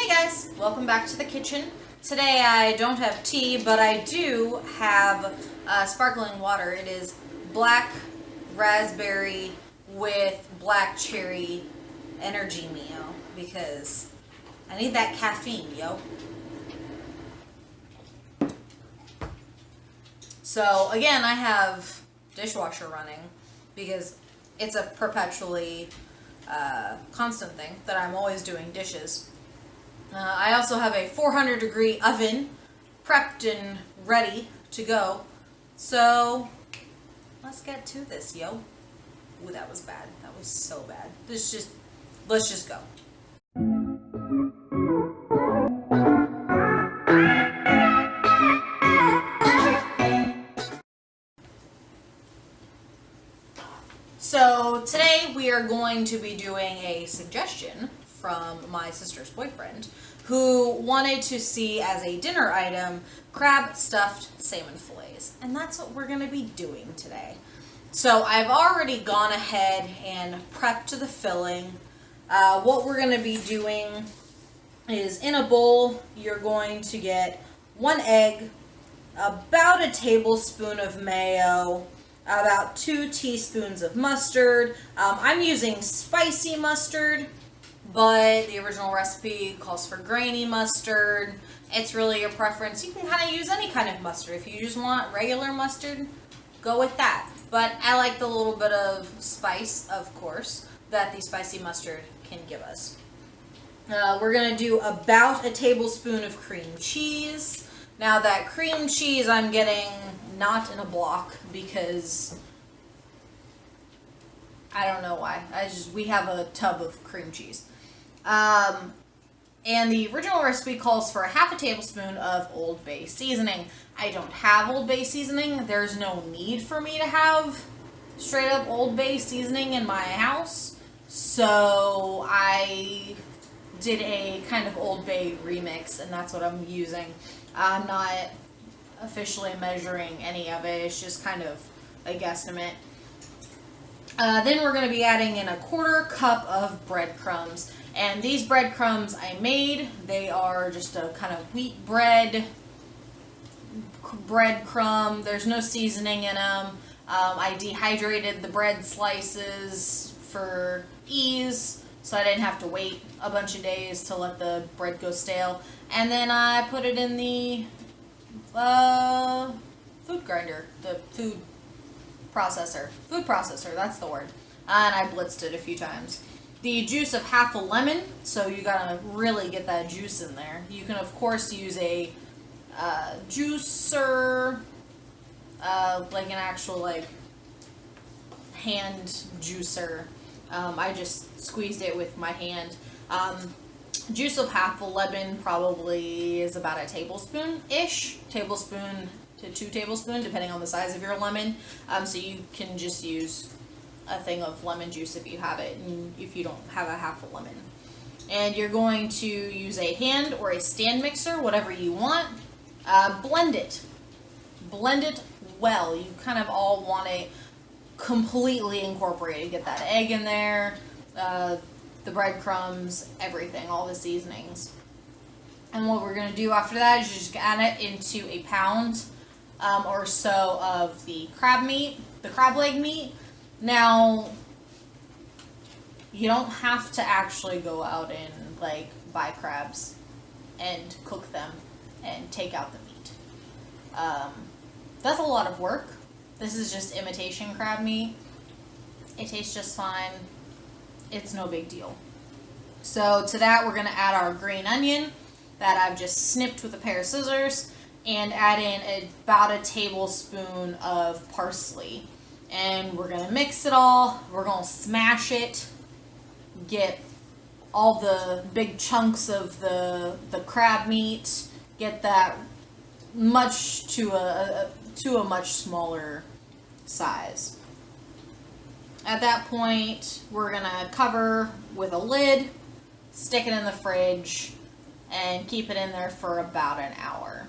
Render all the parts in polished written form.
guys, welcome back to the kitchen. Today I don't have tea, but I do have sparkling water. It is black raspberry with black cherry energy meal because I need that caffeine, yo. So again, I have dishwasher running because it's a perpetually constant thing that I'm always doing dishes. I also have a 400-degree oven prepped and ready to go. So let's get to this, yo. Ooh, that was bad. That was so bad. Let's just go. So today we are going to be doing a suggestion from my sister's boyfriend who wanted to see as a dinner item crab stuffed salmon fillets, and that's what we're going to be doing today. So I've already gone ahead and prepped the filling. What we're going to be doing is in a bowl you're going to get 1 egg, about a tablespoon of mayo, about 2 teaspoons of mustard. I'm using spicy mustard, but the original recipe calls for grainy mustard. It's really your preference. You can kind of use any kind of mustard. If you just want regular mustard, go with that. But I like the little bit of spice, of course, that the spicy mustard can give us. We're going to do about a tablespoon of cream cheese. Now that cream cheese I'm getting not in a block because I don't know why. We have a tub of cream cheese. And the original recipe calls for ½ tablespoon of Old Bay seasoning. I don't have Old Bay seasoning. There's no need for me to have straight up Old Bay seasoning in my house. So I did a kind of Old Bay remix, and that's what I'm using. I'm not officially measuring any of it. It's just kind of a guesstimate. Then we're going to be adding in a 1/4 cup of breadcrumbs. And these breadcrumbs I made. They are just a kind of wheat breadcrumb. There's no seasoning in them. I dehydrated the bread slices for ease, so I didn't have to wait a bunch of days to let the bread go stale. And then I put it in the food grinder, the food processor, that's the word. And I blitzed it a few times. The juice of ½ a lemon, so you gotta really get that juice in there. You can of course use a juicer, like an actual hand juicer. I just squeezed it with my hand. Juice of ½ a lemon probably is about a tablespoon-ish, tablespoon to 2 tablespoons, depending on the size of your lemon. So you can just use a thing of lemon juice if you have it, and if you don't have a ½ a lemon. And you're going to use a hand or a stand mixer, whatever you want. Blend it well. You kind of all want it completely incorporated. Get that egg in there, the breadcrumbs, everything, all the seasonings. And what we're going to do after that is just add it into a pound or so of the crab leg meat. Now, you don't have to actually go out and buy crabs and cook them and take out the meat. That's a lot of work. This is just imitation crab meat. It tastes just fine. It's no big deal. So to that, we're going to add our green onion that I've just snipped with a pair of scissors, and add in about a tablespoon of parsley. And we're going to mix it all. We're going to smash it. Get all the big chunks of the crab meat. Get that much to a much smaller size. At that point, we're going to cover with a lid, stick it in the fridge, and keep it in there for about an hour.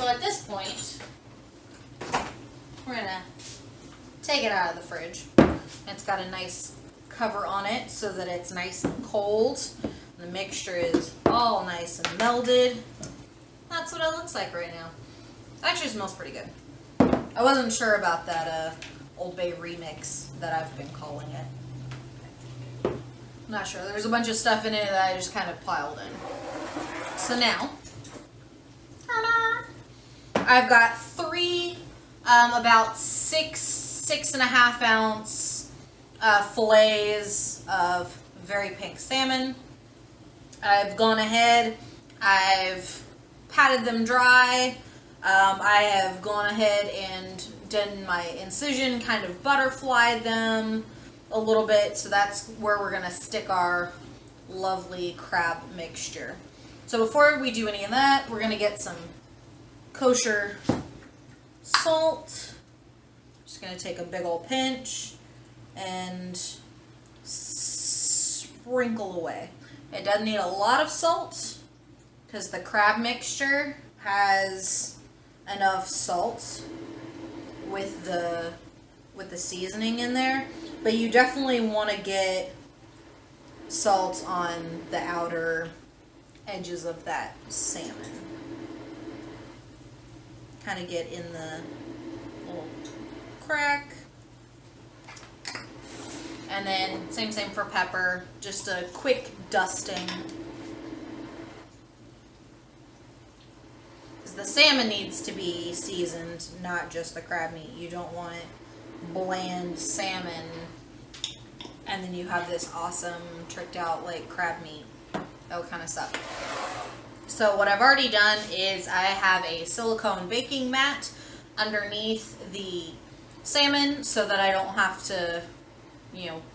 So at this point, we're gonna take it out of the fridge. It's got a nice cover on it so that it's nice and cold. The mixture is all nice and melded. That's what it looks like right now. It actually smells pretty good. I wasn't sure about that Old Bay remix that I've been calling it. I'm not sure. There's a bunch of stuff in it that I just kind of piled in. So now, ta-da! I've got three about 6.5 ounce fillets of very pink salmon. I've gone ahead, I've patted them dry. I have gone ahead and done my incision, kind of butterflied them a little bit. So that's where we're going to stick our lovely crab mixture. So before we do any of that, we're going to get some kosher salt. Just going to take a big old pinch and sprinkle away. It doesn't need a lot of salt because the crab mixture has enough salt with the seasoning in there, but you definitely want to get salt on the outer edges of that salmon. Kind of get in the little crack. And then same for pepper, just a quick dusting. Because the salmon needs to be seasoned, not just the crab meat. You don't want bland salmon and then you have this awesome tricked out like crab meat. That would kind of suck. So what I've already done is I have a silicone baking mat underneath the salmon so that I don't have to,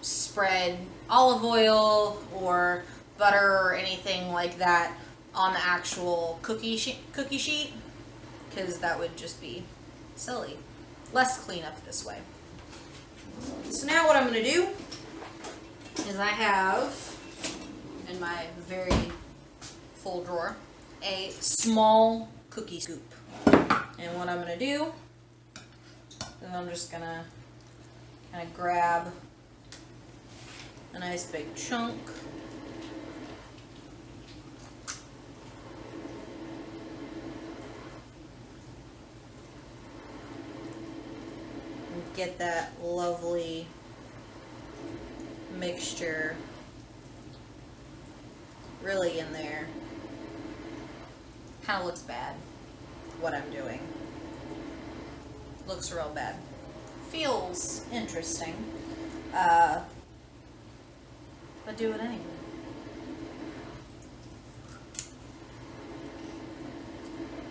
spread olive oil or butter or anything like that on the actual cookie sheet, because that would just be silly. Less cleanup this way. So now what I'm going to do is I have in my very full drawer a small cookie scoop. And what I'm going to do is I'm just going to kind of grab a nice big chunk. And get that lovely mixture really in there. Kind of looks bad, what I'm doing. Looks real bad. Feels interesting. But do it anyway.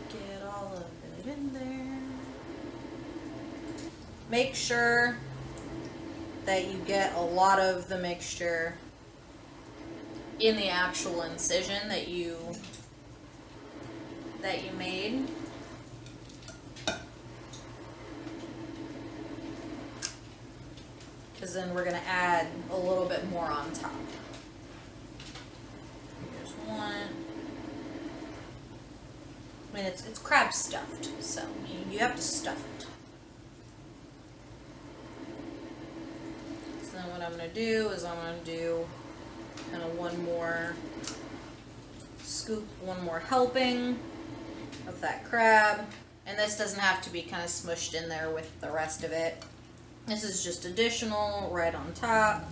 Get all of it in there. Make sure that you get a lot of the mixture in the actual incision that you made. Because then we're going to add a little bit more on top. Here's one. I mean, it's crab stuffed, so you have to stuff it. So then what I'm going to do is I'm going to do kind of one more scoop, one more helping of that crab. And this doesn't have to be kind of smushed in there with the rest of it. This is just additional right on top.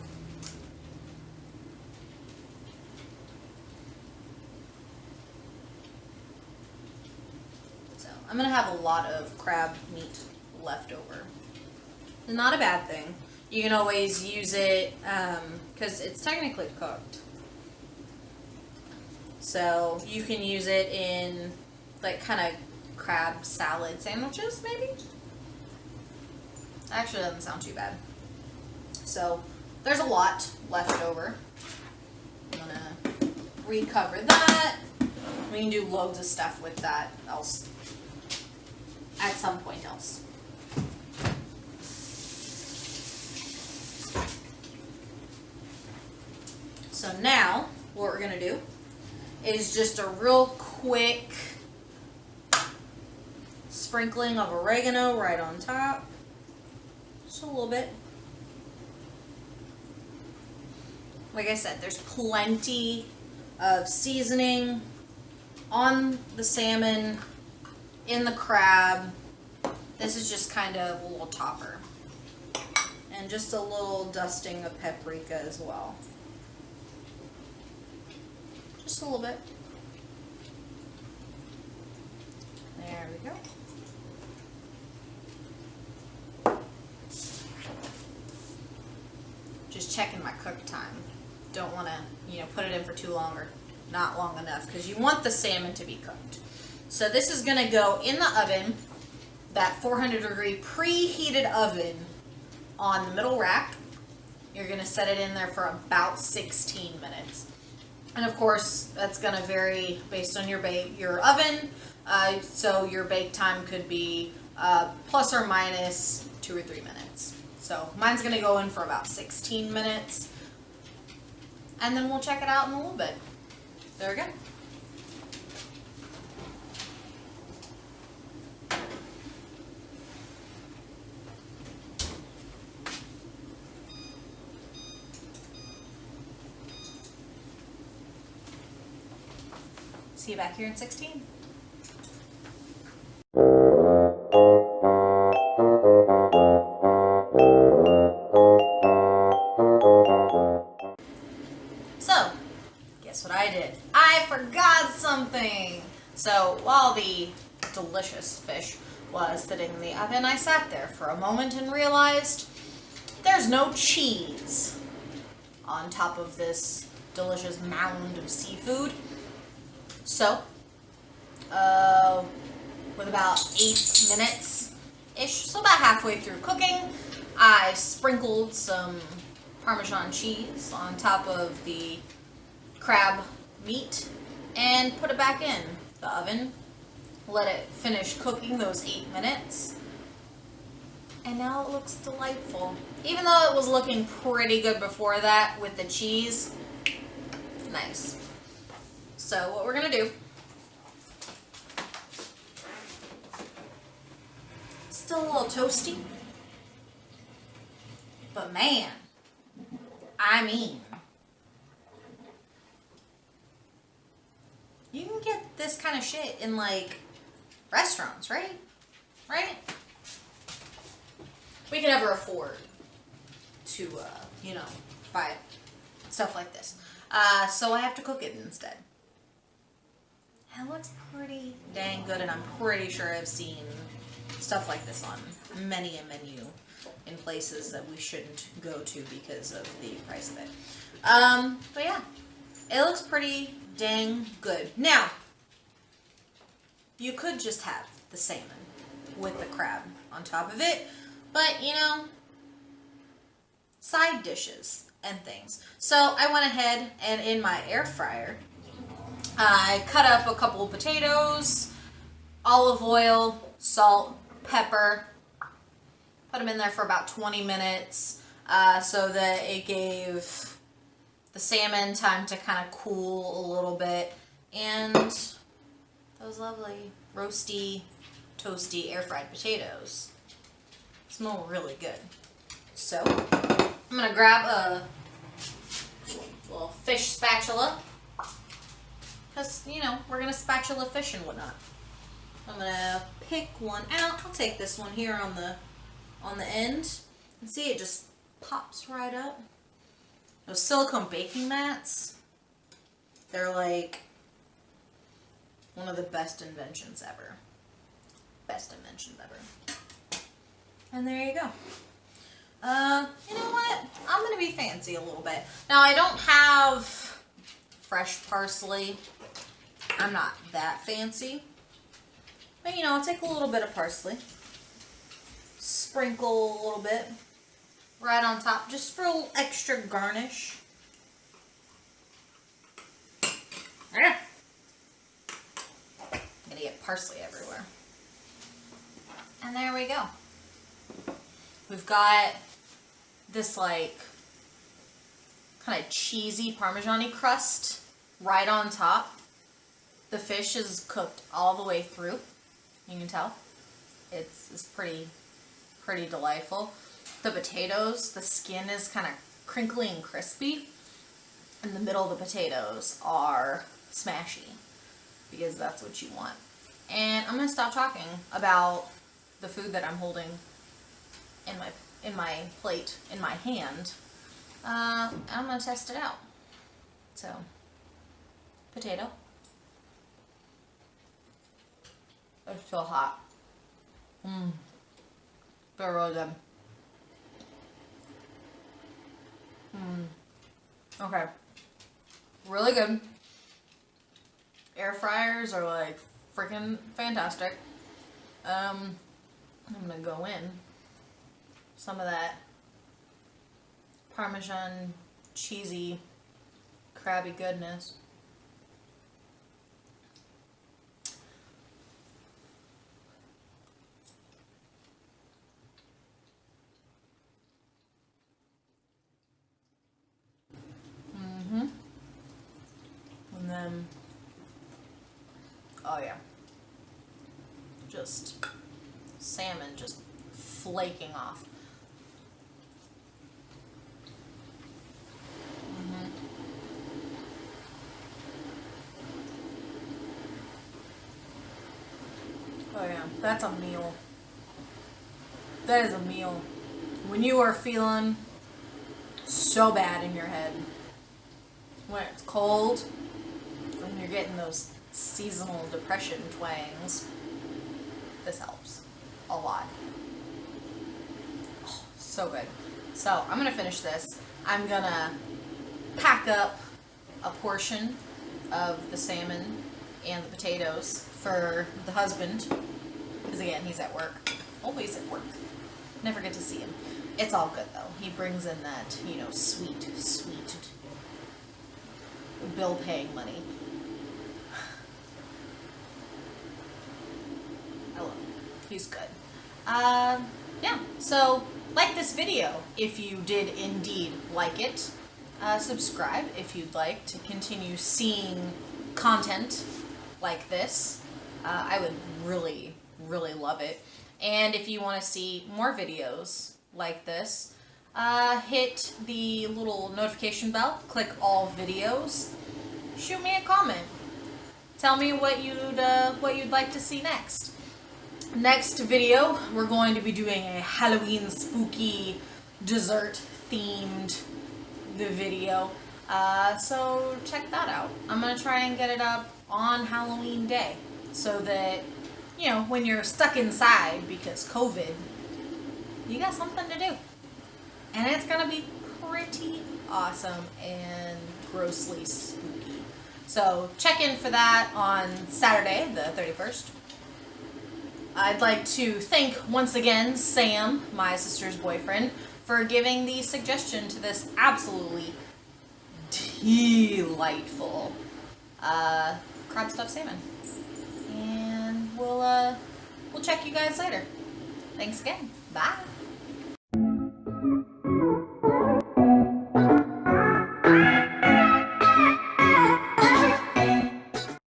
So I'm going to have a lot of crab meat left over. Not a bad thing. You can always use it because it's technically cooked. So you can use it in like kind of crab salad sandwiches maybe. Actually, doesn't sound too bad. So there's a lot left over. I'm gonna recover that. We can do loads of stuff with that else at some point else. So now what we're gonna do is just a real quick sprinkling of oregano right on top. Just a little bit. Like I said, there's plenty of seasoning on the salmon, in the crab. This is just kind of a little topper. And just a little dusting of paprika as well. Just a little bit. There we go. Just checking my cook time. Don't want to, put it in for too long or not long enough, because you want the salmon to be cooked. So this is going to go in the oven, that 400-degree preheated oven on the middle rack. You're going to set it in there for about 16 minutes. And of course, that's going to vary based on your oven. So your bake time could be plus or minus 2 or 3 minutes. So mine's going to go in for about 16 minutes. And then we'll check it out in a little bit. There we go. See you back here in 16. So, guess what I did? I forgot something! So, while the delicious fish was sitting in the oven, I sat there for a moment and realized there's no cheese on top of this delicious mound of seafood. So, with about 8 minutes-ish, so about halfway through cooking, I sprinkled some Parmesan cheese on top of the crab meat and put it back in the oven. Let it finish cooking those 8 minutes. And now it looks delightful. Even though it was looking pretty good before that with the cheese, nice. So what we're going to do, still a little toasty, but man, I mean, you can get this kind of shit in like restaurants, right? Right? We can never afford to, buy stuff like this. So I have to cook it instead. It looks pretty dang good, and I'm pretty sure I've seen stuff like this on many a menu in places that we shouldn't go to because of the price of it. But yeah, it looks pretty dang good. Now, you could just have the salmon with the crab on top of it, but side dishes and things. So I went ahead and in my air fryer, I cut up a couple of potatoes, olive oil, salt, pepper, put them in there for about 20 minutes so that it gave the salmon time to kind of cool a little bit, and those lovely roasty, toasty, air-fried potatoes smell really good. So I'm going to grab a little fish spatula, because, we're going to spatula fish and whatnot. I'm going to pick one out. I'll take this one here on the end. And see, it just pops right up. Those silicone baking mats, they're like one of the best inventions ever. Best inventions ever. And there you go. You know what? I'm going to be fancy a little bit. Now, I don't have fresh parsley. I'm not that fancy. But, I'll take a little bit of parsley. Sprinkle a little bit right on top, just for a little extra garnish. I'm going to get parsley everywhere. And there we go. We've got this like kind of cheesy Parmesan-y crust right on top. The fish is cooked all the way through. You can tell. It's pretty delightful. The potatoes, the skin is kind of crinkly and crispy, and the middle of the potatoes are smashy, because that's what you want. And I'm gonna stop talking about the food that I'm holding in my plate, in my hand. I'm gonna test it out. So, potato. It's so hot. They're really good. Okay. Really good. Air fryers are like freaking fantastic. I'm gonna go in some of that Parmesan cheesy crabby goodness. And then, oh yeah, just salmon just flaking off. Oh yeah, that's a meal. That is a meal. When you are feeling so bad in your head, when it's cold, when you're getting those seasonal depression twangs, this helps a lot. Oh, so good. So I'm gonna finish this. I'm gonna pack up a portion of the salmon and the potatoes for the husband, because again, he's at work. Always at work. Never get to see him. It's all good though. He brings in that, sweet bill paying money. I love him. He's good. Yeah, so like this video if you did indeed like it. Subscribe if you'd like to continue seeing content like this. I would really love it. And if you want to see more videos like this, hit the little notification bell, click all videos, shoot me a comment. Tell me what you'd like to see next. Next video, we're going to be doing a Halloween spooky dessert themed video. So check that out. I'm gonna try and get it up on Halloween day so that, when you're stuck inside because COVID, you got something to do. And it's gonna be pretty awesome and grossly spooky. So check in for that on Saturday, the 31st. I'd like to thank once again Sam, my sister's boyfriend, for giving the suggestion to this absolutely delightful crab stuffed salmon. And we'll check you guys later. Thanks again. Bye.